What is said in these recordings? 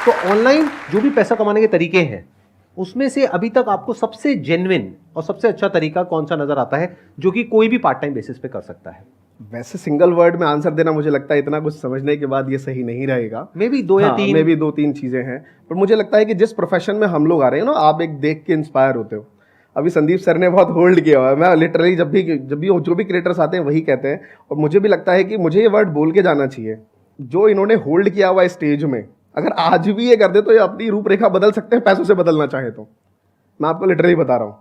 तो ऑनलाइन जो भी पैसा कमाने के तरीके हैं उसमें से अभी तक आपको सबसे जेन्युइन और सबसे अच्छा तरीका कौन सा नजर आता है जो कि कोई भी पार्ट टाइम बेसिस पे कर सकता है? वैसे सिंगल वर्ड में आंसर देना मुझे लगता है इतना कुछ समझने के बाद ये सही नहीं रहेगा। मे भी दो या तीन, मे भी 2-3 चीजें हैं, पर मुझे लगता है कि जिस प्रोफेशन में हम लोग आ रहे हैं ना, आप एक देख के इंस्पायर होते हो। अभी संदीप सर ने बहुत होल्ड किया हुआ है, मैं लिटरली जब भी जो भी क्रिएटर्स आते हैं वही कहते हैं, और मुझे भी लगता है कि मुझे ये वर्ड बोल के जाना चाहिए। जो इन्होंने होल्ड किया हुआ है स्टेज में, अगर आज भी ये कर दे तो ये अपनी रूपरेखा बदल सकते हैं, पैसों से बदलना चाहे तो। मैं आपको लिटरली बता रहा हूँ।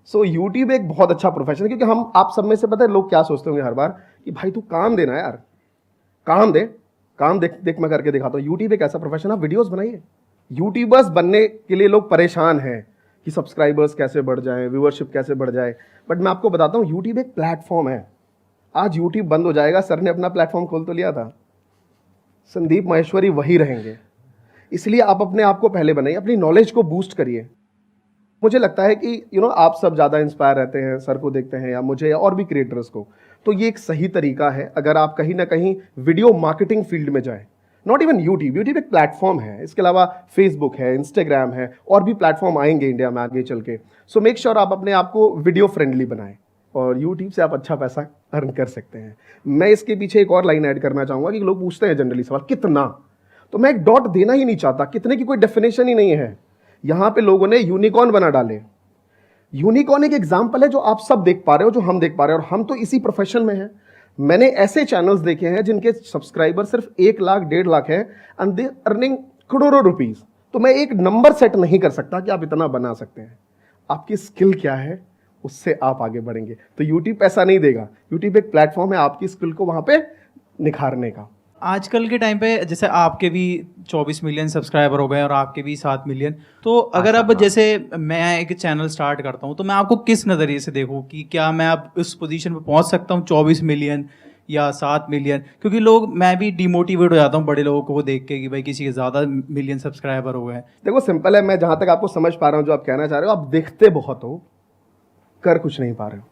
सो यूट्यूब एक बहुत अच्छा प्रोफेशन है, क्योंकि हम आप सब में से पता है लोग क्या सोचते होंगे हर बार कि भाई तू काम देना यार, काम दे, काम देख मैं करके दिखाता हूँ। यूट्यूब एक ऐसा प्रोफेशन, आप वीडियोस बनाइए। यूट्यूबर्स बनने के लिए लोग परेशान हैं कि सब्सक्राइबर्स कैसे बढ़ जाएं, व्यूअरशिप कैसे बढ़ जाए, बट मैं आपको बताता हूँ यूट्यूब एक प्लेटफॉर्म है। आज यूट्यूब बंद हो जाएगा, सर ने अपना प्लेटफॉर्म खोल तो लिया था, संदीप माहेश्वरी वही रहेंगे। इसलिए आप अपने आप को पहले बनाइए, अपनी नॉलेज को बूस्ट करिए। मुझे लगता है कि आप सब ज़्यादा इंस्पायर रहते हैं, सर को देखते हैं या मुझे या और भी क्रिएटर्स को, तो ये एक सही तरीका है अगर आप कहीं ना कहीं वीडियो मार्केटिंग फील्ड में जाएं। नॉट इवन यूट्यूब एक प्लेटफॉर्म है, इसके अलावा फेसबुक है, इंस्टाग्राम है, और भी प्लेटफॉर्म आएंगे इंडिया में आगे चल के। सो मेक श्योर आप अपने आप को वीडियो फ्रेंडली बनाएं, और यूट्यूब से आप अच्छा पैसा अर्न कर सकते हैं। मैं इसके पीछे एक और लाइन ऐड करना चाहूँगा कि लोग पूछते हैं जनरली सवाल कितना, तो मैं एक डॉट देना ही नहीं चाहता, कितने की कोई डेफिनेशन ही नहीं है। यहाँ पे लोगों ने यूनिकॉर्न बना डाले। यूनिकॉर्न एक एग्जाम्पल है जो आप सब देख पा रहे हो, जो हम देख पा रहे हैं, और हम तो इसी प्रोफेशन में हैं। मैंने ऐसे चैनल्स देखे हैं जिनके सब्सक्राइबर सिर्फ 1 लाख 1.5 लाख है, एंड दे अर्निंग करोड़ों रुपीस। तो मैं एक नंबर सेट नहीं कर सकता कि आप इतना बना सकते हैं। आपकी स्किल क्या है, उससे आप आगे बढ़ेंगे। तो यूट्यूब पैसा नहीं देगा, यूट्यूब एक प्लेटफॉर्म है आपकी स्किल को वहां पे निखारने का। आजकल के टाइम पे जैसे आपके भी 24 मिलियन सब्सक्राइबर हो गए और आपके भी 7 मिलियन, तो अगर अब जैसे मैं एक चैनल स्टार्ट करता हूँ तो मैं आपको किस नज़रिए से देखूँ कि क्या मैं अब उस पोजीशन पे पहुँच सकता हूँ 24 मिलियन या 7 मिलियन? क्योंकि मैं भी डिमोटिवेट हो जाता हूँ बड़े लोगों को देख के कि भाई किसी के ज़्यादा मिलियन सब्सक्राइबर हो गए। देखो सिंपल है, मैं जहाँ तक आपको समझ पा रहा हूँ जो आप कहना चाह रहे हो, आप देखते बहुत हो, कर कुछ नहीं पा रहे हो।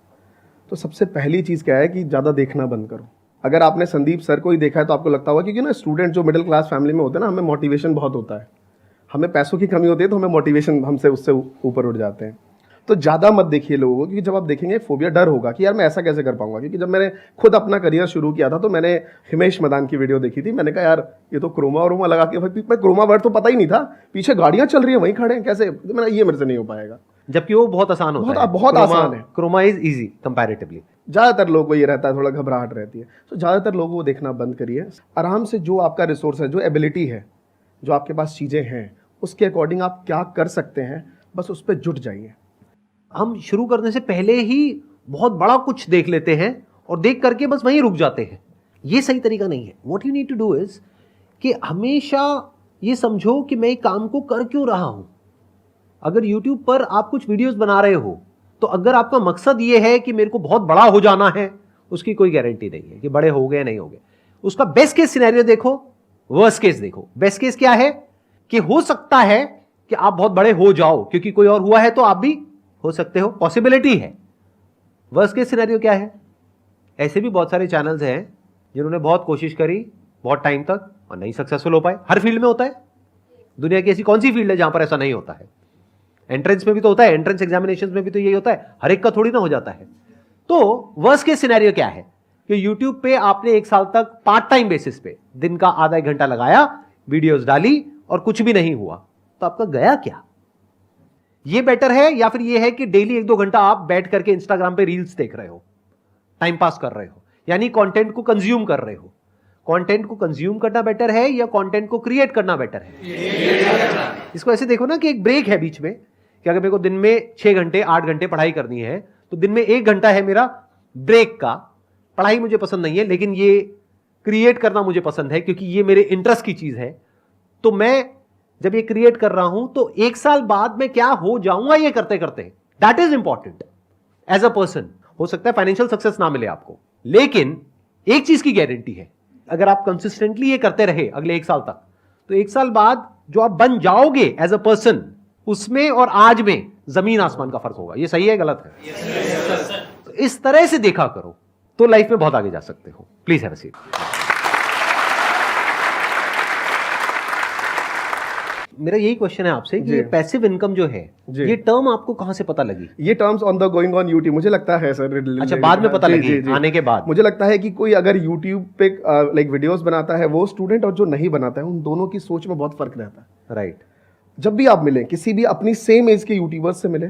तो सबसे पहली चीज़ क्या है कि ज़्यादा देखना बंद करो। अगर आपने संदीप सर को ही देखा है तो आपको लगता होगा, क्योंकि ना स्टूडेंट जो मिडिल क्लास फैमिली में होते हैं ना, हमें मोटिवेशन बहुत होता है। हमें पैसों की कमी होती है तो हमें मोटिवेशन हमसे उससे ऊपर उठ जाते हैं। तो ज़्यादा मत देखिए लोगों को, क्योंकि जब आप देखेंगे फोबिया, डर होगा कि यार मैं ऐसा कैसे कर पाऊंगा। क्योंकि जब मैंने खुद अपना करियर शुरू किया था तो मैंने हिमेश मदान की वीडियो देखी थी। मैंने कहा यार ये तो क्रोमा व्रोमा लगा के, भाई क्रोमा वर्ड तो पता ही नहीं था, पीछे गाड़ियाँ चल रही हैं वहीं खड़े हैं, कैसे? तो मैंने ये मेरे से नहीं हो पाएगा, जबकि वो बहुत आसान होता है। बहुत आसान है। Chroma is easy comparatively. ज़्यादातर लोगों को ये रहता है, थोड़ा घबराहट रहती है। तो ज़्यादातर लोगों को देखना बंद करिए, आराम से जो आपका रिसोर्स है, जो एबिलिटी है, जो आपके पास चीज़ें हैं, उसके अकॉर्डिंग आप क्या कर सकते हैं, बस उस पर जुट जाइए। हम शुरू करने से पहले ही बहुत बड़ा कुछ देख लेते हैं और देख करके बस वहीं रुक जाते हैं। ये सही तरीका नहीं है। What you need to do is कि हमेशा ये समझो कि मैं एक काम को कर क्यों रहा हूं। अगर YouTube पर आप कुछ वीडियोस बना रहे हो तो अगर आपका मकसद ये है कि मेरे को बहुत बड़ा हो जाना है, उसकी कोई गारंटी नहीं है कि बड़े हो गए नहीं हो गए। उसका बेस्ट केस सिनेरियो देखो, वर्स्ट केस देखो। बेस्ट केस क्या है कि हो सकता है कि आप बहुत बड़े हो जाओ, क्योंकि कोई और हुआ है तो आप भी हो सकते हो, पॉसिबिलिटी है। वर्स्ट केस सिनेरियो क्या है? ऐसे भी बहुत सारे चैनल्स हैं जिन्होंने बहुत कोशिश करी बहुत टाइम तक और नहीं सक्सेसफुल हो पाए। हर फील्ड में होता है। दुनिया की ऐसी कौन सी फील्ड है जहां पर ऐसा नहीं होता है? एंट्रेंस में भी तो होता है, एंट्रेंस एग्जामिनेशन में भी तो यही होता है, हर एक का थोड़ी ना हो जाता है। तो वर्स्ट केस सिनेरियो क्या है कि YouTube पे आपने 1 साल तक पार्ट टाइम बेसिस पे दिन का आधा 1 घंटा लगाया, वीडियोस डाली और कुछ भी नहीं हुआ, तो आपका गया क्या? ये बेटर है या फिर ये है कि डेली 1-2 घंटा आप बैठ करके इंस्टाग्राम पे रील्स देख रहे हो, टाइम पास कर रहे हो, यानी कंटेंट को कंज्यूम कर रहे हो? कंटेंट को कंज्यूम करना बेटर है या कंटेंट को क्रिएट करना बेटर है? इसको ऐसे देखो ना कि एक ब्रेक है बीच में, कि अगर मेरे को दिन में 6 घंटे 8 घंटे पढ़ाई करनी है तो दिन में 1 घंटा है मेरा ब्रेक का। पढ़ाई मुझे पसंद नहीं है लेकिन ये क्रिएट करना मुझे पसंद है क्योंकि ये मेरे इंटरेस्ट की चीज है। तो मैं जब ये क्रिएट कर रहा हूं तो 1 साल बाद मैं क्या हो जाऊंगा ये करते करते, that is important as a person. हो सकता है फाइनेंशियल सक्सेस ना मिले आपको, लेकिन एक चीज की गारंटी है, अगर आप कंसिस्टेंटली ये करते रहे अगले 1 साल तक, तो 1 साल बाद जो आप बन जाओगे एज अ पर्सन, उसमें और आज में जमीन आसमान का फर्क होगा। ये सही है गलत है? तो इस तरह से देखा करो तो लाइफ में बहुत आगे जा सकते हो। Please have a seat. मेरा यही क्वेश्चन है आपसे कि जी। ये पैसिव इनकम जो है, जी। ये टर्म आपको कहाँ से पता लगी? ये terms on the going on YouTube मुझे लगता है सर। अच्छा, बाद में पता लगी, आने के बाद। मुझे लगता है कि कोई अगर यूट्यूब पे लाइक वीडियोस बनाता है, वो स्टूडेंट और जो नहीं बनाता है, उन दोनों की सोच में बहुत फर्क रहता है। राइट। जब भी आप मिलें किसी भी अपनी सेम एज के यूट्यूबर्स से मिले,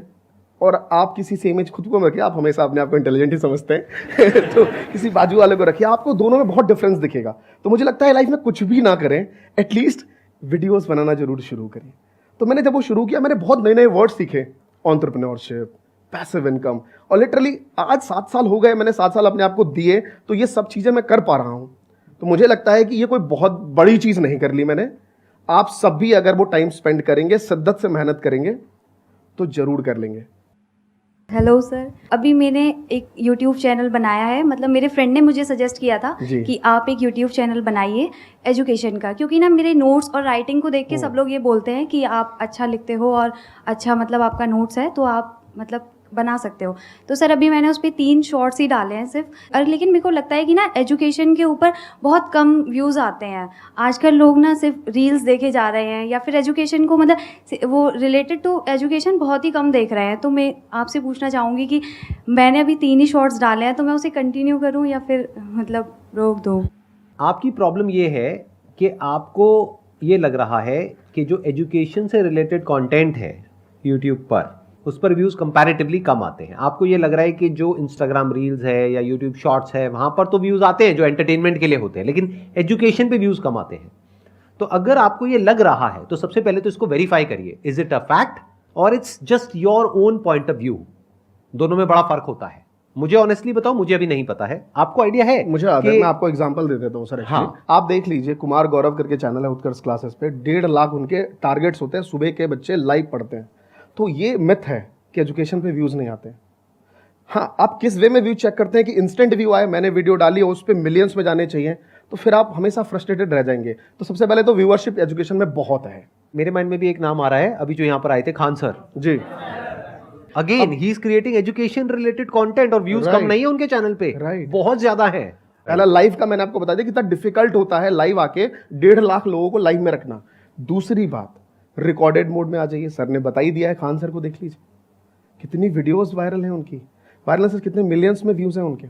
और आप किसी सेम एज खुद को रखिए, आप हमेशा अपने आप को इंटेलिजेंट ही समझते हैं तो किसी बाजू वाले को रखिए, आपको दोनों में बहुत डिफरेंस दिखेगा। तो मुझे लगता है लाइफ में कुछ भी ना करें, एटलीस्ट वीडियोस बनाना जरूर शुरू करिए। तो मैंने जब वो शुरू किया, मैंने बहुत नए नए वर्ड सीखे, एंटरप्रेन्योरशिप, पैसिव इनकम, और लिटरली आज 7 साल हो गए, मैंने 7 साल अपने आप को दिए, तो ये सब चीज़ें मैं कर पा रहा हूँ। तो मुझे लगता है कि ये कोई बहुत बड़ी चीज़ नहीं कर ली मैंने। आप सब भी अगर वो टाइम स्पेंड करेंगे, शिद्दत से मेहनत करेंगे, तो जरूर कर लेंगे। हेलो सर, अभी मैंने एक यूट्यूब चैनल बनाया है। मतलब मेरे फ्रेंड ने मुझे सजेस्ट किया था जी। कि आप एक यूट्यूब चैनल बनाइए एजुकेशन का, क्योंकि ना मेरे नोट्स और राइटिंग को देख के सब लोग ये बोलते हैं कि आप अच्छा लिखते हो और अच्छा मतलब आपका नोट्स है, तो आप मतलब बना सकते हो। तो सर अभी मैंने उस पर 3 शॉर्ट्स ही डाले हैं सिर्फ, और लेकिन मेरे को लगता है कि ना एजुकेशन के ऊपर बहुत कम व्यूज़ आते हैं। आजकल लोग ना सिर्फ रील्स देखे जा रहे हैं, या फिर एजुकेशन को मतलब वो रिलेटेड टू एजुकेशन बहुत ही कम देख रहे हैं। तो मैं आपसे पूछना चाहूँगी कि मैंने अभी 3 ही शॉर्ट्स डाले हैं, तो मैं उसे कंटिन्यू करूँ या फिर मतलब रोक दूँ? आपकी प्रॉब्लम ये है कि आपको ये लग रहा है कि जो एजुकेशन से रिलेटेड कंटेंट है यूट्यूब पर, उस पर व्यूज़ कंपैरेटिवली कम आते हैं। आपको ये लग रहा है कि जो इंस्टाग्राम रील्स है या यूट्यूब शॉर्ट्स है, वहाँ पर तो व्यूज़ आते हैं जो एंटरटेनमेंट के लिए होते हैं, लेकिन एजुकेशन पे व्यूज़ कम आते हैं। तो अगर आपको ये लग रहा है, तो सबसे पहले तो इसको वेरीफाई करिए, इज इट अ फैक्ट और it's just your own point of view. दोनों में बड़ा फर्क होता है। मुझे ऑनेस्टली बताओ, मुझे अभी नहीं पता है। आपको आइडिया है? मुझे आता है, मैं आपको एग्जांपल दे देता हूँ सर। हाँ। आप देख लीजिए, कुमार गौरव करके चैनल है उत्कर्ष क्लासेस पे, 1.5 लाख उनके टारगेट्स होते हैं, सुबह के बच्चे लाइव पढ़ते हैं। तो ये मिथ है कि एजुकेशन पे व्यूज नहीं आते। हाँ, आप किस वे में व्यू चेक करते हैं कि इंस्टेंट व्यू आए, मैंने वीडियो डाली और उस पर मिलियंस में जाने चाहिए, तो फिर आप हमेशा फ्रस्ट्रेटेड रह जाएंगे। तो सबसे पहले तो व्यूअरशिप एजुकेशन में बहुत है। मेरे माइंड में भी एक नाम आ रहा है अभी जो यहाँ पर आए थे, Khan sir ji. Again he is creating education related content और व्यूज कम नहीं है उनके चैनल पे, बहुत ज्यादा है। पहला लाइव का मैंने आपको बता दिया कितना डिफिकल्ट होता है लाइव आके 1.5 लाख लोगों को लाइव में रखना। दूसरी बात, रिकॉर्डेड मोड में आ जाइए, सर ने बता ही दिया है, खान सर को देख लीजिए कितनी वीडियोस वायरल हैं उनकी, वायरल सर कितने मिलियंस में व्यूज हैं उनके।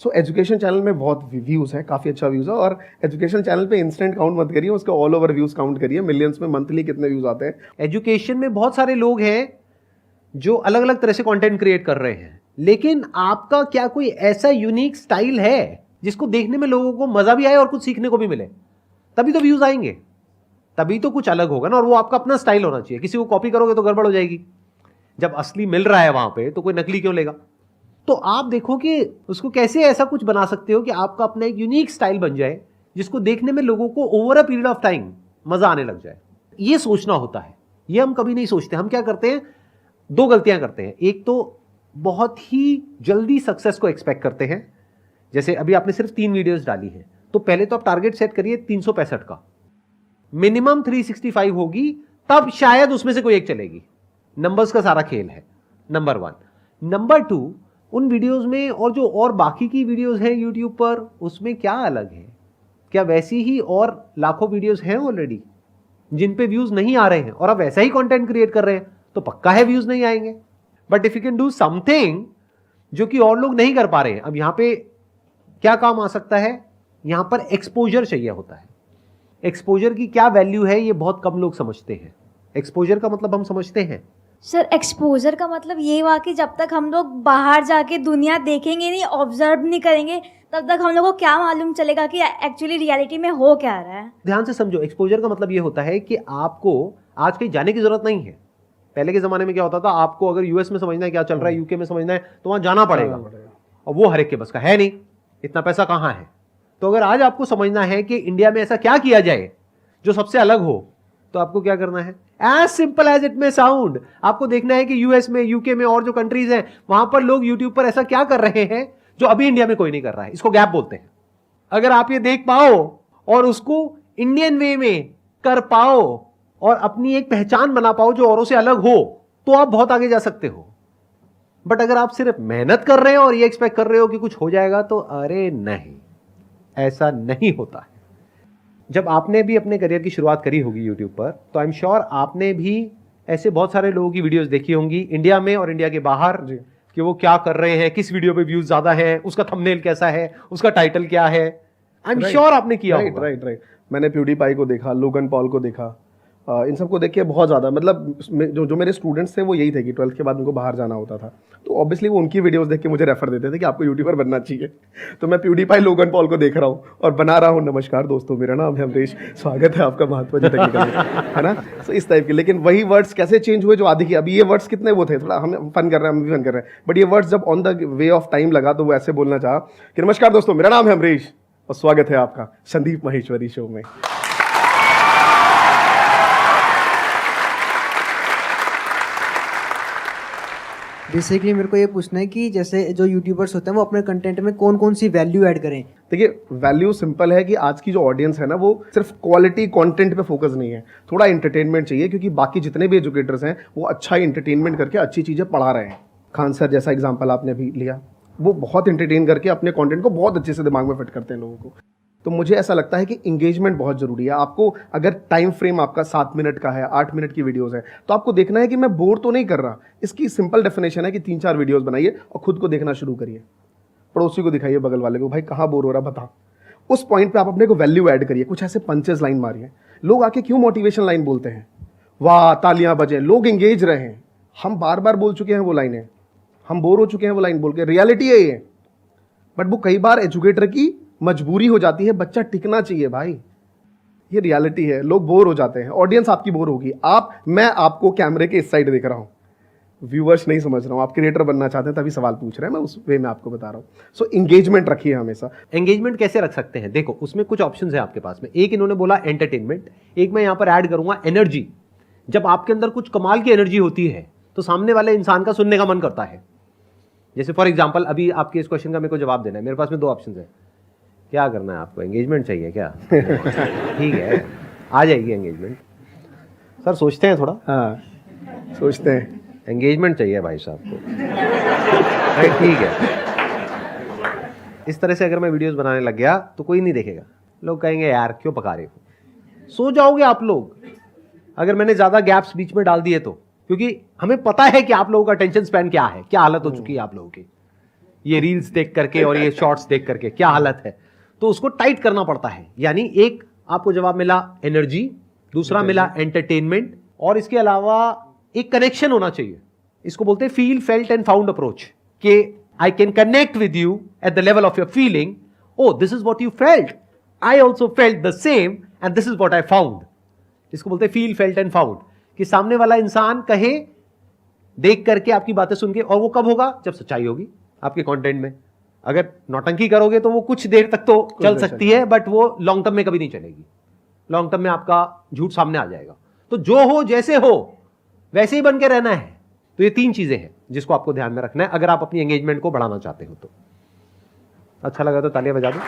सो एजुकेशन चैनल में बहुत व्यूज है, काफी अच्छा व्यूज है। और एजुकेशन चैनल पे इंस्टेंट काउंट मत करिए, उसके ऑल ओवर व्यूज काउंट करिए, मिलियंस में मंथली कितने व्यूज आते हैं। एजुकेशन में बहुत सारे लोग हैं जो अलग अलग तरह से कंटेंट क्रिएट कर रहे हैं, लेकिन आपका क्या कोई ऐसा यूनिक स्टाइल है जिसको देखने में लोगों को मजा भी आए और कुछ सीखने को भी मिले? तभी तो व्यूज आएंगे, तभी तो कुछ अलग होगा ना। और वो आपका अपना स्टाइल होना चाहिए। किसी को कॉपी करोगे तो गड़बड़ हो जाएगी। जब असली मिल रहा है वहां पे, तो कोई नकली क्यों लेगा? तो आप देखो कि उसको कैसे ऐसा कुछ बना सकते हो कि आपका अपना एक यूनिक स्टाइल बन जाए, जिसको देखने में लोगों को over a period of time मजा आने लग जाए। ये सोचना होता है, ये हम कभी नहीं सोचते। हम क्या करते हैं, 2 गलतियां करते हैं। एक तो बहुत ही जल्दी सक्सेस को एक्सपेक्ट करते हैं। जैसे अभी आपने सिर्फ 3 वीडियोस डाली हैं, तो पहले तो आप टारगेट सेट करिए 365 का, मिनिमम 365 होगी, तब शायद उसमें से कोई एक चलेगी। नंबर्स का सारा खेल है, नंबर 1। नंबर 2, उन वीडियोस में और जो और बाकी की वीडियोस हैं यूट्यूब पर, उसमें क्या अलग है? क्या वैसी ही और लाखों वीडियोस हैं ऑलरेडी जिन पे व्यूज नहीं आ रहे हैं, और आप वैसा ही कंटेंट क्रिएट कर रहे हैं, तो पक्का है व्यूज नहीं आएंगे। But if you can do something जो कि और लोग नहीं कर पा रहे हैं, अब यहां पे क्या काम आ सकता है? यहां पर एक्सपोजर चाहिए होता है। एक्सपोजर की क्या वैल्यू है, ये बहुत कम लोग समझते हैं। एक्सपोजर का मतलब हम समझते हैं सर, एक्सपोजर का मतलब ये हुआ कि जब तक हम लोग बाहर जाके दुनिया देखेंगे नहीं, ऑब्जर्व नहीं करेंगे, तब तक हम लोग को क्या मालूम चलेगा कि एक्चुअली रियलिटी में हो क्या रहा है। ध्यान से समझो, एक्सपोजर का मतलब ये होता है कि आपको आज कहीं जाने की जरूरत नहीं है। पहले के जमाने में क्या होता था, आपको अगर यूएस में समझना है क्या चल रहा है, यूके में समझना है, तो वहां जाना पड़ेगा, और वो हर एक के बस का है नहीं, इतना पैसा कहां है। तो अगर आज आपको समझना है कि इंडिया में ऐसा क्या किया जाए जो सबसे अलग हो, तो आपको क्या करना है? As simple as it may sound, आपको देखना है कि यूएस में, यूके में और जो कंट्रीज हैं, वहां पर लोग यूट्यूब पर ऐसा क्या कर रहे हैं जो अभी इंडिया में कोई नहीं कर रहा है। इसको गैप बोलते हैं। अगर आप ये देख पाओ और उसको इंडियन वे में कर पाओ और अपनी एक पहचान बना पाओ जो औरों से अलग हो, तो आप बहुत आगे जा सकते हो। बट अगर आप सिर्फ मेहनत कर रहे हो और ये एक्सपेक्ट कर रहे हो कि कुछ हो जाएगा, तो अरे नहीं, ऐसा नहीं होता है। जब आपने भी अपने करियर की शुरुआत करी होगी यूट्यूब पर, तो आई एम श्योर आपने भी ऐसे बहुत सारे लोगों की वीडियोस देखी होंगी इंडिया में और इंडिया के बाहर जी। कि वो क्या कर रहे हैं, किस वीडियो पे व्यूज ज्यादा है, उसका थंबनेल कैसा है, उसका टाइटल क्या है। आई एम श्योर आपने किया राइट होगा। Right right. मैंने प्यूडीपाई को देखा, लोगन पॉल को देखा, इन सबको देख के बहुत ज़्यादा, मतलब जो मेरे स्टूडेंट्स थे वो यही थे कि 12th के बाद उनको बाहर जाना होता था, तो ऑब्वियसली वो उनकी वीडियोस देख के मुझे रेफर देते थे कि आपको यूट्यूबर बनना चाहिए। तो मैं प्यूडीपाई, लोगन पॉल को देख रहा हूँ और बना रहा हूँ। नमस्कार दोस्तों, मेरा नाम है अमरीश, स्वागत है आपका महात्मा जी टेक्निकल में, है ना। तो इस टाइप के, लेकिन वही वर्ड्स कैसे चेंज हुए जो आदि की, अभी ये वर्ड्स कितने वो थे, थोड़ा हम फन कर रहे हैं, हम भी फन कर रहे हैं, बट ये वर्ड्स जब on the way of time लगा तो वो ऐसे बोलना चाहा कि नमस्कार दोस्तों, मेरा नाम है अमरीश और स्वागत है आपका संदीप माहेश्वरी शो में। बेसिकली मेरे को ये पूछना है कि जैसे जो यूट्यूबर्स होते हैं वो अपने कंटेंट में कौन कौन सी वैल्यू ऐड करें। देखिए, वैल्यू सिंपल है कि आज की जो ऑडियंस है ना, वो सिर्फ क्वालिटी कंटेंट पे फोकस नहीं है, थोड़ा एंटरटेनमेंट चाहिए, क्योंकि बाकी जितने भी एजुकेटर्स हैं वो अच्छा एंटरटेनमेंट करके अच्छी चीज़ें पढ़ा रहे हैं। खान सर जैसा एग्जाम्पल आपने अभी लिया, वो बहुत एंटरटेन करके अपने कंटेंट को बहुत अच्छे से दिमाग में फिट करते हैं लोगों को। तो मुझे ऐसा लगता है कि इंगेजमेंट बहुत ज़रूरी है। आपको अगर टाइम फ्रेम आपका 7 मिनट का है, 8 मिनट की वीडियोस है, तो आपको देखना है कि मैं बोर तो नहीं कर रहा। इसकी सिंपल डेफिनेशन है कि 3-4 वीडियोस बनाइए और खुद को देखना शुरू करिए, पड़ोसी को दिखाइए, बगल वाले को, भाई कहाँ बोर हो रहा बता। उस पॉइंट पे आप अपने को वैल्यू ऐड करिए, कुछ ऐसे पंचेस लाइन मारिए। लोग आके क्यों मोटिवेशन लाइन बोलते हैं, वाह तालियां बजें, लोग एंगेज रहे हैं। हम बार बार बोल चुके हैं वो लाइनें, हम बोर हो चुके हैं वो लाइन बोल के, रियलिटी है ये। बट वो कई बार एजुकेटर की मजबूरी हो जाती है, बच्चा टिकना चाहिए भाई, ये रियलिटी है। लोग बोर हो जाते हैं, ऑडियंस आपकी बोर होगी। मैं आपको कैमरे के इस साइड देख रहा हूं, व्यूअर्स नहीं समझ रहा हूं, आप क्रिएटर बनना चाहते हैं तभी सवाल पूछ रहे हैं, मैं उस वे में आपको बता रहा हूं। सो एंगेजमेंट रखिए हमेशा। एंगेजमेंट कैसे रख सकते हैं? देखो, उसमें कुछ ऑप्शंस है आपके पास में। एक इन्होंने बोला एंटरटेनमेंट, एक मैं यहां पर ऐड करूंगा एनर्जी। जब आपके अंदर कुछ कमाल की एनर्जी होती है तो सामने वाले इंसान का सुनने का मन करता है। जैसे फॉर एग्जाम्पल, अभी आपके इस क्वेश्चन का मेरे को जवाब देना है, मेरे पास में 2 ऑप्शन है। क्या करना है आपको? एंगेजमेंट चाहिए क्या? ठीक है, आ जाएगी एंगेजमेंट। सर सोचते हैं थोड़ा। हाँ, सोचते हैं। एंगेजमेंट चाहिए भाई साहब को। ठीक है, इस तरह से अगर मैं वीडियोस बनाने लग गया तो कोई नहीं देखेगा, लोग कहेंगे यार क्यों पका रहे हो। सो जाओगे आप लोग अगर मैंने ज्यादा गैप्स बीच में डाल दिए तो, क्योंकि हमें पता है कि आप लोगों का अटेंशन स्पैन क्या है, क्या हालत हो चुकी है आप लोगों की, ये रील्स देख करके और ये शॉर्ट्स देख करके क्या हालत है। तो उसको टाइट करना पड़ता है। यानी एक आपको जवाब मिला एनर्जी, दूसरा मिला एंटरटेनमेंट, और इसके अलावा एक कनेक्शन होना चाहिए। इसको बोलते हैं feel, felt and found approach, कि I can connect with you at the level of your feeling. Oh this is what you felt, I also felt the same and this is what I found. इसको बोलते हैं feel, felt and found, कि सामने वाला इंसान कहे देख करके आपकी बातें सुन के, और वो कब होगा? जब सच्चाई होगी आपके कंटेंट में। अगर नौटंकी करोगे तो वो कुछ देर तक तो चल सकती है, बट वो लॉन्ग टर्म में कभी नहीं चलेगी। लॉन्ग टर्म में आपका झूठ सामने आ जाएगा। तो जो हो जैसे हो वैसे ही बन के रहना है। तो ये 3 चीजें हैं जिसको आपको ध्यान में रखना है अगर आप अपनी एंगेजमेंट को बढ़ाना चाहते हो तो। अच्छा लगा तो तालियां बजा दो।